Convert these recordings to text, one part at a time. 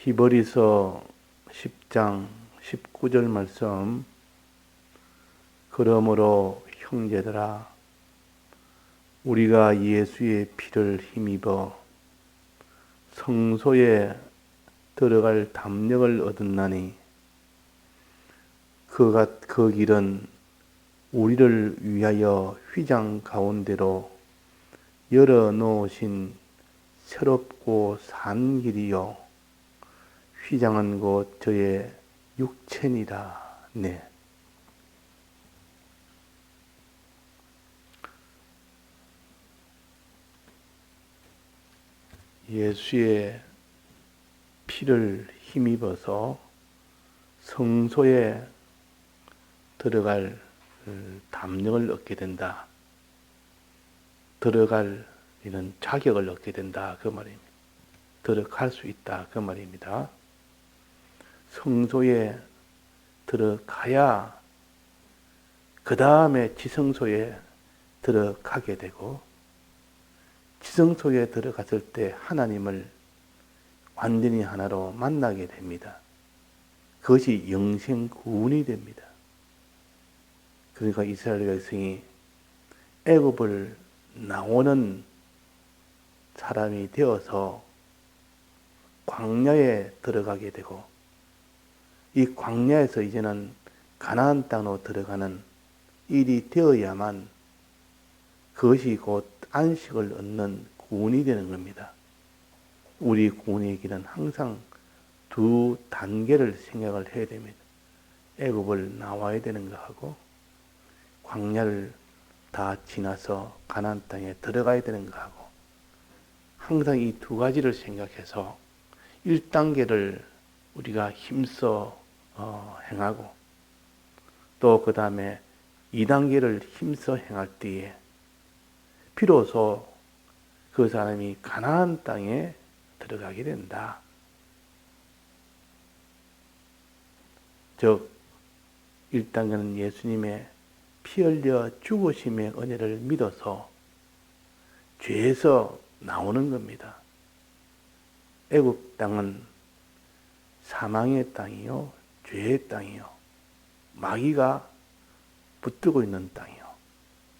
히브리서 10장 19절 말씀. 그러므로 형제들아 우리가 예수의 피를 힘입어 성소에 들어갈 담력을 얻었나니 그 길은 우리를 위하여 휘장 가운데로 열어 놓으신 새롭고 산 길이요 휘장은 곧 저의 육체니라. 네. 예수의 피를 힘입어서 성소에 들어갈 담력을 얻게 된다. 들어갈 이런 자격을 얻게 된다. 그 말입니다. 들어갈 수 있다. 그 말입니다. 성소에 들어가야 그 다음에 지성소에 들어가게 되고, 지성소에 들어갔을 때 하나님을 완전히 하나로 만나게 됩니다. 그것이 영생 구원이 됩니다. 그러니까 이스라엘 백성이 애굽을 나오는 사람이 되어서 광야에 들어가게 되고, 이 광야에서 이제는 가나안 땅으로 들어가는 일이 되어야만 그것이 곧 안식을 얻는 구원이 되는 겁니다. 우리 구원의 길은 항상 두 단계를 생각을 해야 됩니다. 애굽을 나와야 되는 것하고 광야를 다 지나서 가나안 땅에 들어가야 되는 것하고, 항상 이 두 가지를 생각해서 1단계를 우리가 힘써 행하고, 또 그 다음에 2단계를 힘써 행할 때에 비로소 그 사람이 가나안 땅에 들어가게 된다. 즉 1단계는 예수님의 피 흘려 죽으심의 은혜를 믿어서 죄에서 나오는 겁니다. 애굽 땅은 사망의 땅이요, 죄의 땅이요, 마귀가 붙들고 있는 땅이요.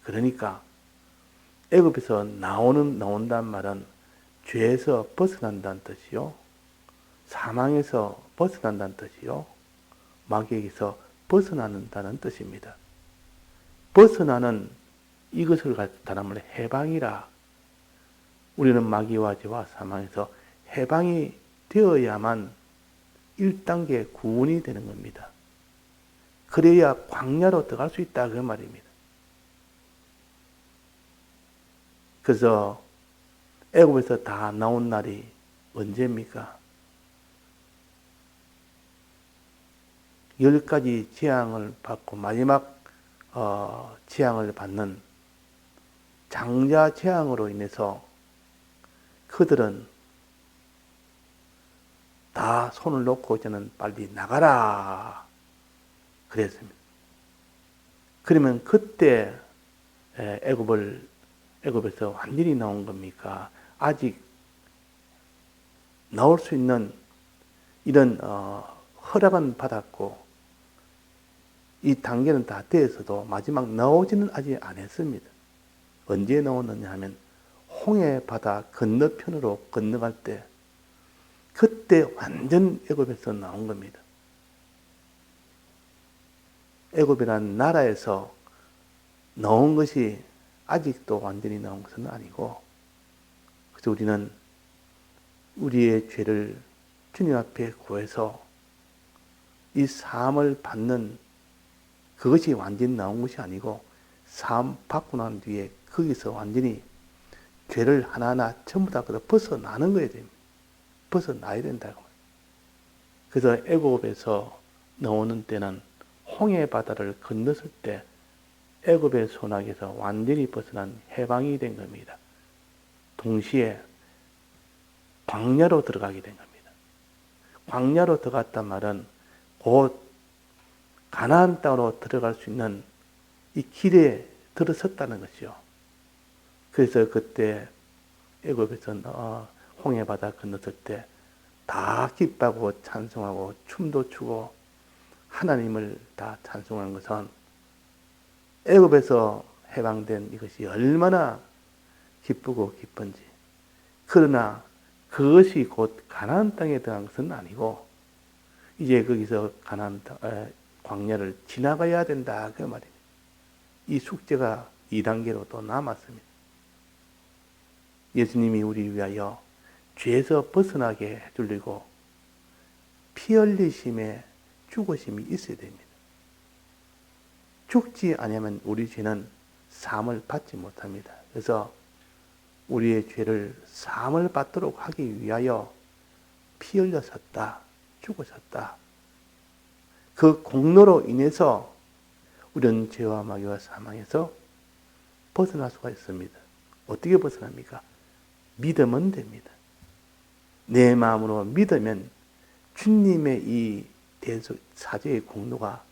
그러니까 애굽에서 나온다는 말은 죄에서 벗어난다는 뜻이요, 사망에서 벗어난다는 뜻이요, 마귀에게서 벗어난다는 뜻입니다. 벗어나는 이것을 갖다는 말 해방이라. 우리는 마귀와 죄와 사망에서 해방이 되어야만 1단계 구원이 되는 겁니다. 그래야 광야로 들어갈 수 있다 그 말입니다. 그래서 애굽에서 다 나온 날이 언제입니까? 10가지 재앙을 받고 마지막 재앙을 받는 장자 재앙으로 인해서 그들은 다 손을 놓고 저는 빨리 나가라 그랬습니다. 그러면 그때 애굽에서 완전히 나온 겁니까? 아직 나올 수 있는 이런 허락은 받았고 이 단계는 다 되어서도 마지막 나오지는 아직 안 했습니다. 언제 나오느냐 하면 홍해 바다 건너편으로 건너갈 때, 그때 완전 애굽에서 나온 겁니다. 애굽이라는 나라에서 나온 것이 아직도 완전히 나온 것은 아니고, 그래서 우리는 우리의 죄를 주님 앞에 구해서 이 사함을 받는 그것이 완전히 나온 것이 아니고, 사함 받고 난 뒤에 거기서 완전히 죄를 하나하나 전부 다 벗어나는 거야 됩니다. 벗어나야 된다고. 그래서 애굽에서 나오는 때는 홍해 바다를 건넜을 때 애굽의 손아귀에서 완전히 벗어난 해방이 된 겁니다. 동시에 광야로 들어가게 된 겁니다. 광야로 들어갔단 말은 곧 가나안 땅으로 들어갈 수 있는 이 길에 들어섰다는 것이요. 그래서 그때 애굽에서 홍해 바다 건넜을 때 다 기뻐하고 찬송하고 춤도 추고 하나님을 다 찬송하는 것은 애굽에서 해방된 이것이 얼마나 기쁘고 기쁜지. 그러나 그것이 곧 가나안 땅에 들어간 것은 아니고 이제 거기서 가나안 땅, 광야를 지나가야 된다 그 말입니다. 이 숙제가 2단계로 또 남았습니다. 예수님이 우리 위하여 죄에서 벗어나게 해주려고 피 흘리심에 죽으심이 있어야 됩니다. 죽지 않으면 우리 죄는 사함을 받지 못합니다. 그래서 우리의 죄를 사함을 받도록 하기 위하여 피 흘렸었다, 죽으셨다. 그 공로로 인해서 우리는 죄와 마귀와 사망에서 벗어날 수가 있습니다. 어떻게 벗어납니까? 믿으면 됩니다. 내 마음으로 믿으면 주님의 이 사죄의 공로가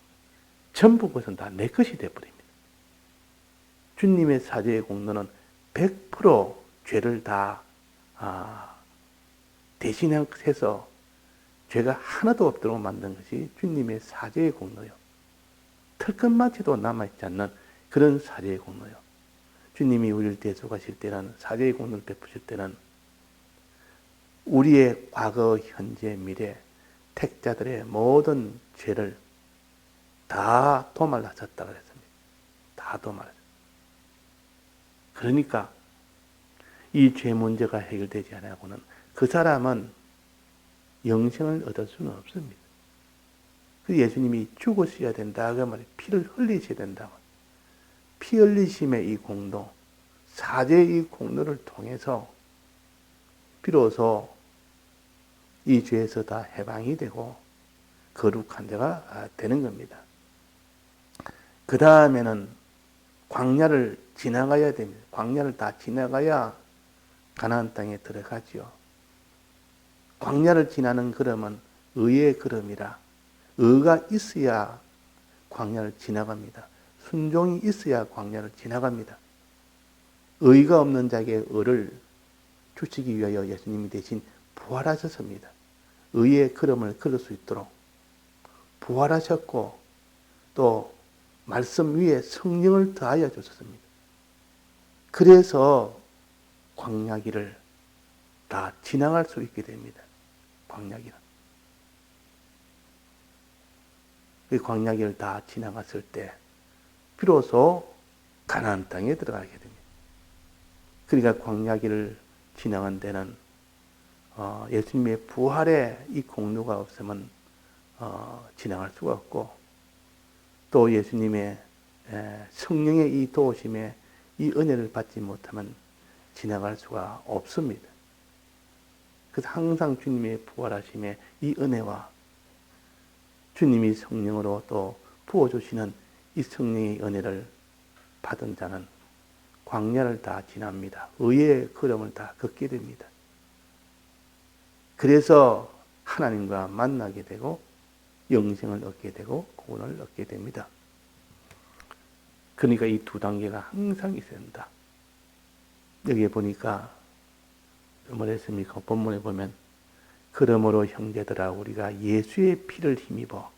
전부 것은 다 내 것이 되어버립니다. 주님의 사죄의 공로는 100% 죄를 다 대신해서 죄가 하나도 없도록 만든 것이 주님의 사죄의 공로요. 털끝마치도 남아있지 않는 그런 사죄의 공로요. 주님이 우리를 대속하실 때는, 사죄의 공로를 베푸실 때는 우리의 과거, 현재, 미래, 택자들의 모든 죄를 다 도말하셨다 그랬습니다. 다 도말하셨다. 그러니까 이 죄 문제가 해결되지 않고는 그 사람은 영생을 얻을 수는 없습니다. 그 예수님이 죽으셔야 된다 그 말이에요. 피를 흘리셔야 된다. 피 흘리심의 이 공로, 사죄의 이 공로를 통해서 비로소 이 죄에서 다 해방이 되고 거룩한 자가 되는 겁니다. 그 다음에는 광야를 지나가야 됩니다. 광야를 다 지나가야 가나안 땅에 들어가지요. 광야를 지나는 걸음은 의의 걸음이라 의가 있어야 광야를 지나갑니다. 순종이 있어야 광야를 지나갑니다. 의가 없는 자에게 의를 주시기 위하여 예수님이 대신 부활하셨습니다. 의의 걸음을 걸을 수 있도록 부활하셨고 또 말씀 위에 성령을 더하여 주셨습니다. 그래서 광야길을 다 지나갈 수 있게 됩니다. 광야길은. 그 광야길을 다 지나갔을 때 비로소 가나안 땅에 들어가게 됩니다. 그러니까 광야길을 지나간 데는 예수님의 부활의 이 공로가 없으면 지나갈 수가 없고 또 예수님의 성령의 이 도우심에 이 은혜를 받지 못하면 지나갈 수가 없습니다. 그래서 항상 주님의 부활하심의 이 은혜와 주님이 성령으로 또 부어주시는 이 성령의 은혜를 받은 자는 광야를 다 지납니다. 의의 걸음을 다 걷게 됩니다. 그래서 하나님과 만나게 되고 영생을 얻게 되고 구원을 얻게 됩니다. 그러니까 이 두 단계가 항상 있어야 된다. 여기에 보니까 뭐라 했습니까? 본문에 보면 그러므로 형제들아 우리가 예수의 피를 힘입어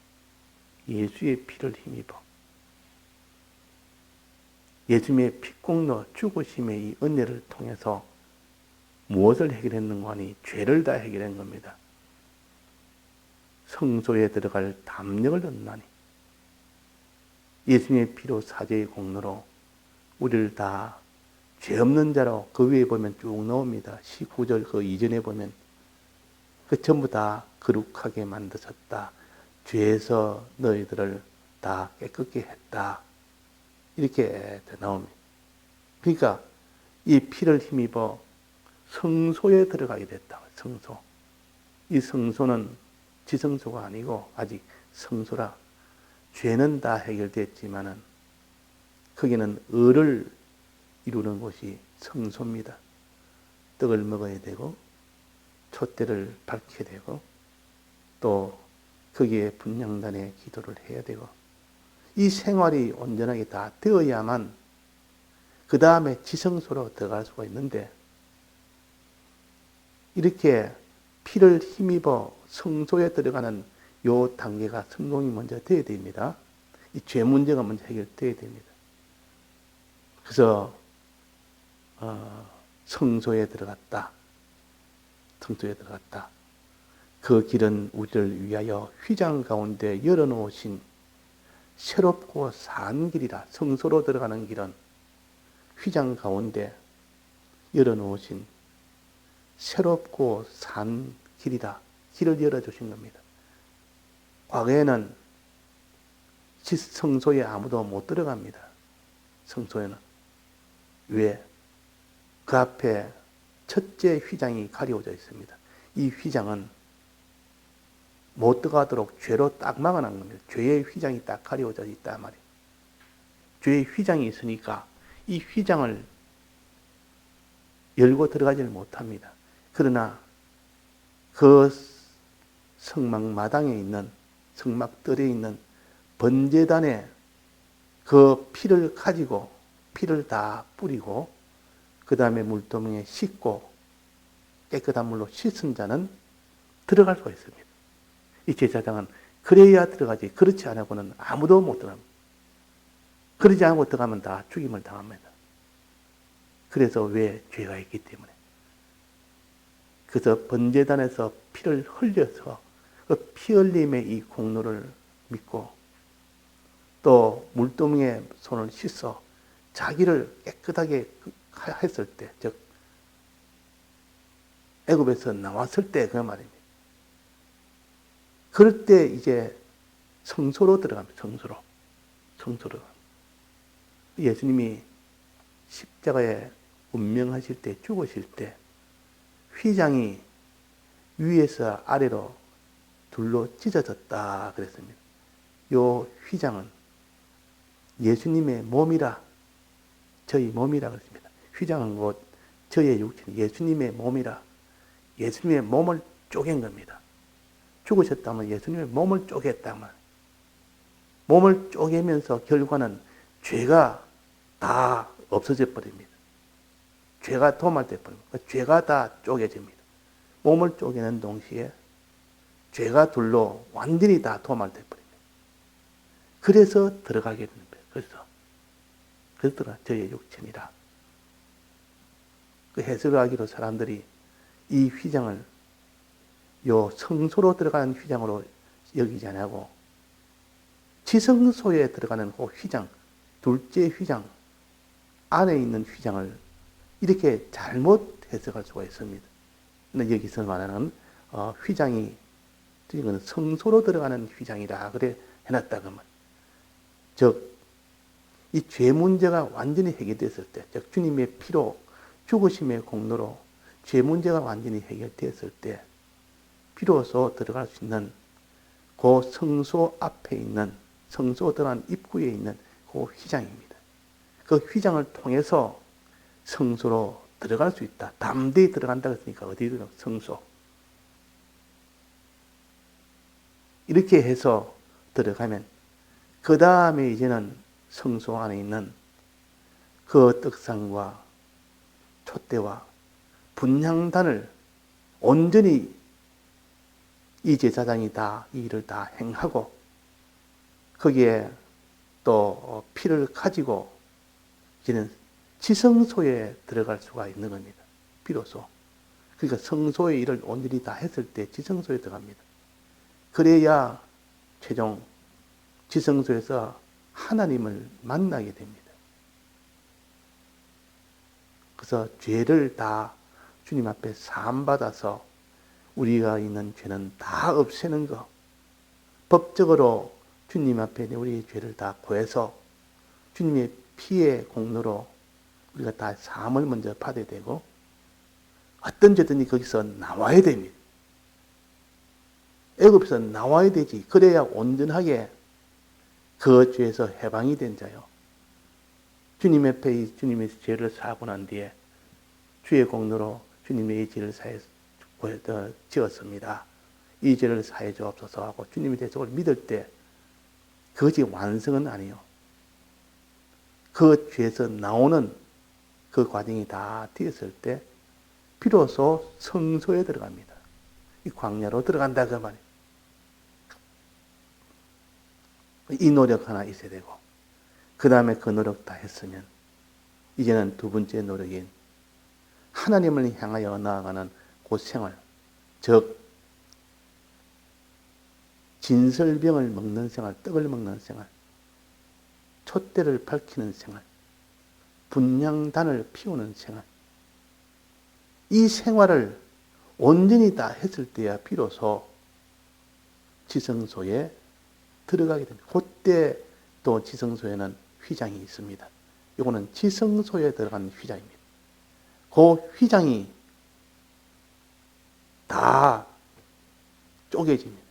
예수님의 피공로 죽으심의 이 은혜를 통해서 무엇을 해결했는가 하니 죄를 다 해결한 겁니다. 성소에 들어갈 담력을 얻나니 예수님의 피로 사죄의 공로로 우리를 다 죄 없는 자로 그 위에 보면 쭉 나옵니다. 19절 그 이전에 보면 그 전부 다 거룩하게 만드셨다. 죄에서 너희들을 다 깨끗게 했다. 이렇게 나옵니다. 그러니까 이 피를 힘입어 성소에 들어가게 됐다. 성소. 이 성소는 지성소가 아니고 아직 성소라. 죄는 다 해결됐지만은 거기는 의를 이루는 곳이 성소입니다. 떡을 먹어야 되고 촛대를 밝혀야 되고 또 거기에 분향단에 기도를 해야 되고 이 생활이 온전하게 다 되어야만 그 다음에 지성소로 들어갈 수가 있는데 이렇게 피를 힘입어 성소에 들어가는 요 단계가 성공이 먼저 돼야 됩니다. 이 죄 문제가 먼저 해결돼야 됩니다. 그래서 성소에 들어갔다. 성소에 들어갔다. 그 길은 우리를 위하여 휘장 가운데 열어놓으신 새롭고 산 길이라. 성소로 들어가는 길은 휘장 가운데 열어놓으신 새롭고 산 길이다. 길을 열어주신 겁니다. 과거에는 성소에 아무도 못 들어갑니다. 성소에는. 왜? 그 앞에 첫째 휘장이 가려져 있습니다. 이 휘장은 못 들어가도록 죄로 딱 막아놓은 겁니다. 죄의 휘장이 딱 가려져 있단 말이에요. 죄의 휘장이 있으니까 이 휘장을 열고 들어가지를 못합니다. 그러나 그 성막 마당에 있는, 성막들에 있는 번제단에 그 피를 가지고 피를 다 뿌리고 그 다음에 물두멍에 씻고 깨끗한 물로 씻은 자는 들어갈 수가 있습니다. 이 제사장은 그래야 들어가지, 그렇지 않고는 아무도 못 들어갑니다. 그러지 않고 들어가면 다 죽임을 당합니다. 그래서 왜? 죄가 있기 때문에. 그래서 번제단에서 피를 흘려서 그 피 흘림의 이 공로를 믿고 또 물두멍에 손을 씻어 자기를 깨끗하게 했을 때, 즉 애굽에서 나왔을 때 그 말입니다. 그럴 때 이제 성소로 들어갑니다. 성소로. 예수님이 십자가에 운명하실 때, 죽으실 때 휘장이 위에서 아래로 둘로 찢어졌다 그랬습니다. 요 휘장은 예수님의 몸이라, 저희 몸이라 그랬습니다. 휘장은 곧 저의 육체, 예수님의 몸이라, 예수님의 몸을 쪼갠 겁니다. 죽으셨다면 예수님의 몸을 쪼갰다면, 몸을 쪼개면서 결과는 죄가 다 없어져 버립니다. 죄가 도말돼 버립니다. 죄가 다 쪼개집니다. 몸을 쪼개는 동시에 죄가 둘로 완전히 다 도말돼 버립니다. 그래서 들어가게 되는 거예요. 그래서 저의 육체니라. 그 해석을 하기로 사람들이 이 휘장을 요 성소로 들어가는 휘장으로 여기지 않고 지성소에 들어가는 그 휘장, 둘째 휘장 안에 있는 휘장을 이렇게 잘못 해석할 수가 있습니다. 근데 여기서 말하는 휘장이 이건 성소로 들어가는 휘장이라 그래 해놨다 그러면, 즉 이 죄 문제가 완전히 해결됐을 때, 즉 주님의 피로 죽으심의 공로로 죄 문제가 완전히 해결되었을 때 비로소 들어갈 수 있는 그 성소 앞에 있는, 성소 들어간 입구에 있는 그 휘장입니다. 그 휘장을 통해서 성소로 들어갈 수 있다. 담대히 들어간다 했으니까 어디 들어가? 성소. 이렇게 해서 들어가면 그 다음에 이제는 성소 안에 있는 그 떡상과 촛대와 분향단을 온전히 이 제사장이 다 이 일을 다 행하고 거기에 또 피를 가지고 이제는 지성소에 들어갈 수가 있는 겁니다. 비로소. 그러니까 성소의 일을 온전히 다 했을 때 지성소에 들어갑니다. 그래야 최종 지성소에서 하나님을 만나게 됩니다. 그래서 죄를 다 주님 앞에 사함받아서 우리가 있는 죄는 다 없애는 것, 법적으로 주님 앞에 우리의 죄를 다 구해서 주님의 피의 공로로 우리가 다 사함을 먼저 받아야 되고 어떤 죄든지 거기서 나와야 됩니다. 애굽에서 나와야 되지. 그래야 온전하게 그 죄에서 해방이 된 자요. 주님 앞에 주님의 죄를 사하고 난 뒤에 주의 공로로 주님의 이 죄를 지었습니다. 이 죄를 사해 주옵소서 하고 주님의 대속을 믿을 때 그것이 완성은 아니요. 그 죄에서 나오는 그 과정이 다 되었을 때 비로소 성소에 들어갑니다. 이 광야로 들어간다 그 말이에요. 이 노력 하나 있어야 되고, 그 다음에 그 노력 다 했으면 이제는 두 번째 노력인 하나님을 향하여 나아가는 그 생활, 즉 진설병을 먹는 생활, 떡을 먹는 생활, 촛대를 밝히는 생활, 분향단을 피우는 생활, 이 생활을 온전히 다 했을 때야 비로소 지성소에 들어가게 됩니다. 그때 또 지성소에는 휘장이 있습니다. 이거는 지성소에 들어간 휘장입니다. 그 휘장이 다 쪼개집니다.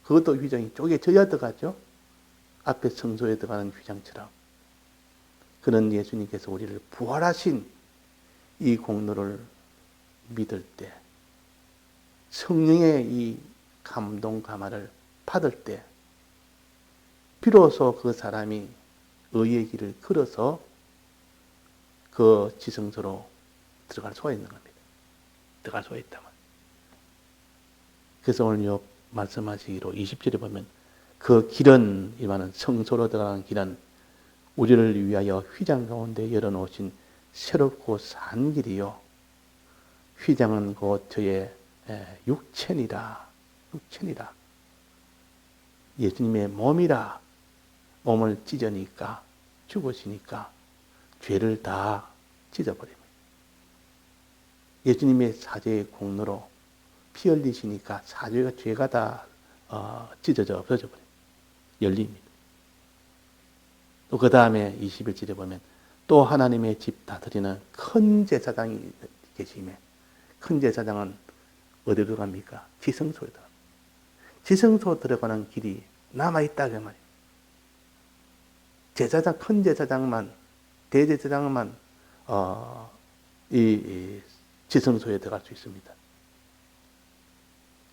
그것도 휘장이 쪼개져야 들어가죠. 앞에 성소에 들어가는 휘장처럼. 그런 예수님께서 우리를 부활하신 이 공로를 믿을 때, 성령의 이 감동 감화를 받을 때 비로소 그 사람이 의의 길을 걸어서 그 지성소로 들어갈 수가 있는 겁니다. 들어갈 수가 있다면. 그래서 오늘 요 말씀하시기로 20절에 보면 그 길은, 이 말은 성소로 들어가는 길은 우리를 위하여 휘장 가운데 열어놓으신 새롭고 산 길이요. 휘장은 곧 저의 육체니라. 육체니라. 예수님의 몸이라. 몸을 찢으니까, 죽으시니까 죄를 다 찢어버립니다. 예수님의 사죄의 공로로 피 흘리시니까 사죄가, 죄가 다 찢어져 없어져 버립니다. 열립니다. 또 그 다음에 21절에 보면 또 하나님의 집 다스리는 큰 제사장이 계시며, 큰 제사장은 어디로 갑니까? 지성소에 들어갑니다. 지성소 들어가는 길이 남아있다 그 말이에요. 제사장, 큰 제사장만, 대제사장만 이 지성소에 들어갈 수 있습니다.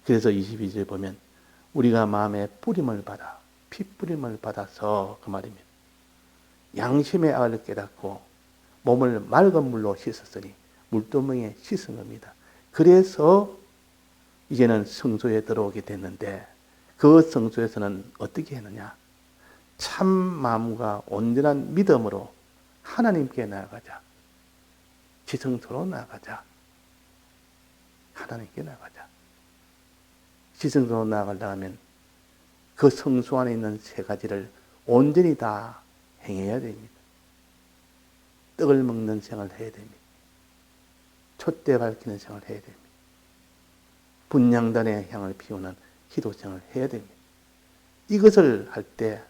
그래서 22절에 보면 우리가 마음에 뿌림을 받아, 핏뿌림을 받아서 그 말입니다. 양심의 악을 깨닫고 몸을 맑은 물로 씻었으니 물두멍에 씻은 겁니다. 그래서 이제는 성소에 들어오게 됐는데, 그 성소에서는 어떻게 했느냐? 참 마음과 온전한 믿음으로 하나님께 나아가자. 지성소로 나아가자. 하나님께 나아가자. 지성소로 나아가려면 그 성소 안에 있는 세 가지를 온전히 다 행해야 됩니다. 떡을 먹는 생활을 해야 됩니다. 촛대 밝히는 생활을 해야 됩니다. 분향단의 향을 피우는 기도 생활을 해야 됩니다. 이것을 할 때,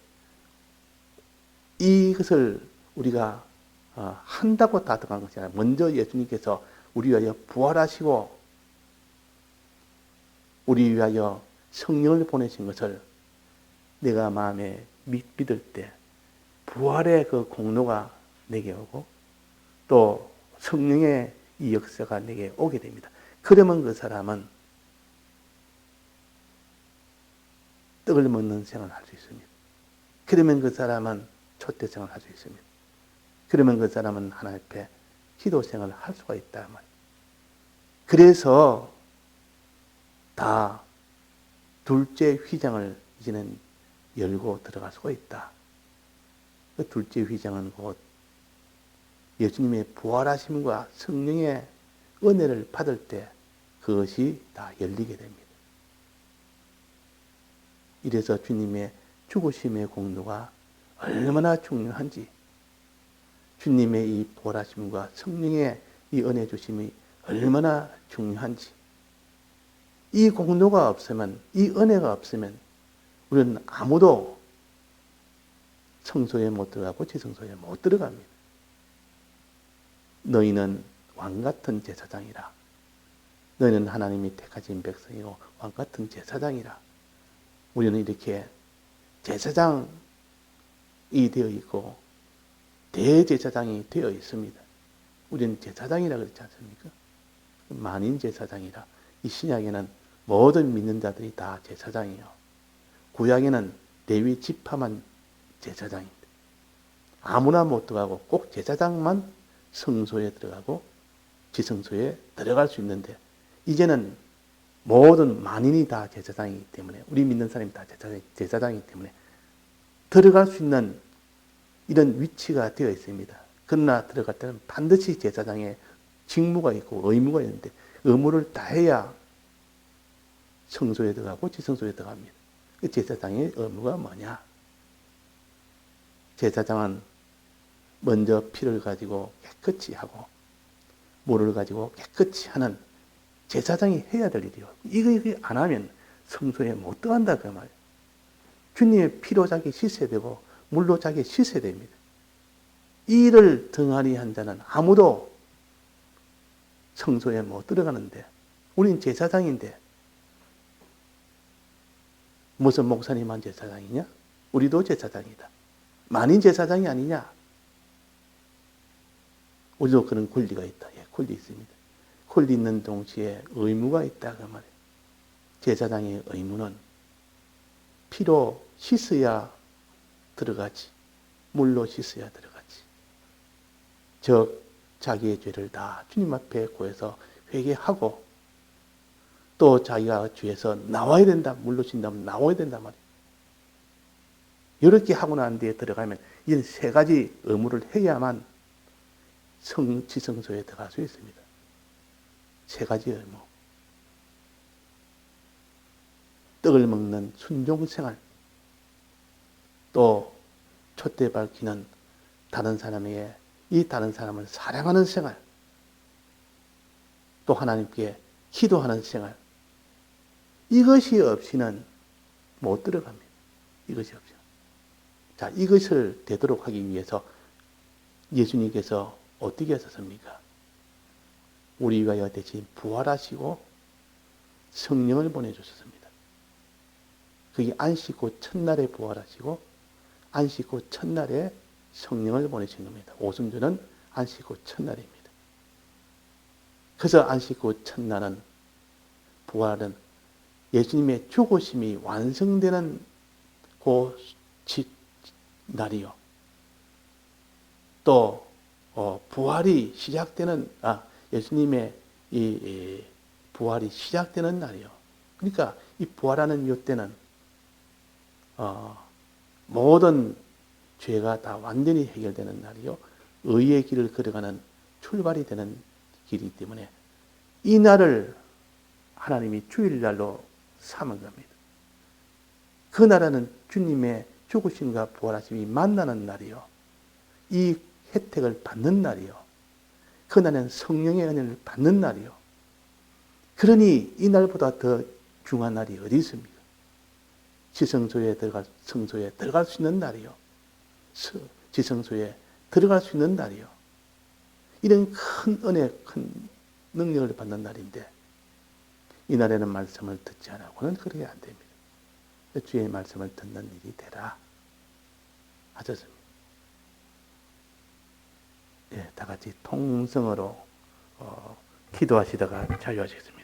이것을 우리가 한다고 다 들어간 것이 아니라 먼저 예수님께서 우리 위하여 부활하시고 우리 위하여 성령을 보내신 것을 내가 마음에 믿을 때 부활의 그 공로가 내게 오고 또 성령의 이 역사가 내게 오게 됩니다. 그러면 그 사람은 떡을 먹는 생활을 할 수 있습니다. 그러면 그 사람은 촛대 생활을 할 수 있습니다. 그러면 그 사람은 하나님 앞에 기도 생활을 할 수가 있다 말이에요. 그래서 다 둘째 휘장을 이제는 열고 들어갈 수가 있다. 그 둘째 휘장은 곧 예수님의 부활하심과 성령의 은혜를 받을 때 그것이 다 열리게 됩니다. 이래서 주님의 죽으심의 공로가 얼마나 중요한지, 주님의 이 부활하심과 성령의 이 은혜 주심이 얼마나 중요한지, 이 공로가 없으면, 이 은혜가 없으면 우리는 아무도 성소에 못 들어가고 지성소에 못 들어갑니다. 너희는 왕같은 제사장이라. 너희는 하나님이 택하신 백성이고 왕같은 제사장이라. 우리는 이렇게 제사장이 되어 있고 대제사장이 되어 있습니다. 우리는 제사장이라 그랬지 않습니까? 만인 제사장이라. 이 신약에는 모든 믿는 자들이 다 제사장이에요. 구약에는 레위 지파만 제사장입니다. 아무나 못 들어가고 꼭 제사장만 성소에 들어가고 지성소에 들어갈 수 있는데, 이제는 모든 만인이 다 제사장이기 때문에, 우리 믿는 사람이 다 제사장이기 때문에 들어갈 수 있는 이런 위치가 되어 있습니다. 그러나 들어갈 때는 반드시 제사장의 직무가 있고 의무가 있는데, 의무를 다해야 성소에 들어가고 지성소에 들어갑니다. 그 제사장의 의무가 뭐냐? 제사장은 먼저 피를 가지고 깨끗이 하고 물을 가지고 깨끗이 하는 제사장이 해야 될 일이요. 이거 안 하면 성소에 못 들어간다 그 말이에요. 주님의 피로 자기 씻어야 되고 물로 자기 씻어야 됩니다. 이 일을 등한히 한 자는 아무도 성소에 못 들어가는데, 우린 제사장인데 무슨 목사님만 제사장이냐? 우리도 제사장이다. 만인 제사장이 아니냐? 우리도 그런 권리가 있다. 예, 권리 있습니다. 권리 있는 동시에 의무가 있다 그 말이에요. 제사장의 의무는 피로 씻어야 들어가지, 물로 씻어야 들어가지. 즉 자기의 죄를 다 주님 앞에 고해서 회개하고, 또 자기가 죄에서 나와야 된다. 물로 씻는다면 나와야 된단 말이에요. 이렇게 하고 난 뒤에 들어가면 이 세 가지 의무를 해야만 지성소에 들어갈 수 있습니다. 세 가지 의무. 떡을 먹는 순종생활, 또 촛대 밝히는 다른 사람에게 이 다른 사람을 사랑하는 생활, 또 하나님께 기도하는 생활. 이것이 없이는 못 들어갑니다. 이것이 없이는. 자, 이것을 되도록 하기 위해서 예수님께서 어떻게 하셨습니까? 우리 위하여 대신 부활하시고 성령을 보내주셨습니다. 그게 안식 후 첫날에 부활하시고 안식 후 첫날에 성령을 보내신 겁니다. 오순절은 안식 후 첫날입니다. 그래서 안식 후 첫날은, 부활은 예수님의 죽으심이 완성되는 그 날이요. 또 부활이 시작되는, 예수님의 이 부활이 시작되는 날이요. 그러니까 이 부활하는 이 때는 모든 죄가 다 완전히 해결되는 날이요. 의의 길을 걸어가는 출발이 되는 길이기 때문에 이 날을 하나님이 주일날로 삼은 겁니다. 그 날은 주님의 죽으심과 부활하심이 만나는 날이요. 이 혜택을 받는 날이요. 그날은 성령의 은혜를 받는 날이요. 그러니 이 날보다 더 중요한 날이 어디 있습니까? 지성소에 성소에 들어갈 수 있는 날이요. 지성소에 들어갈 수 있는 날이요. 이런 큰 은혜, 큰 능력을 받는 날인데, 이 날에는 말씀을 듣지 않고는 그렇게 안 됩니다. 주의 말씀을 듣는 일이 되라 하셨습니다. 예, 다 같이 통성으로 기도하시다가 자유하시겠습니다.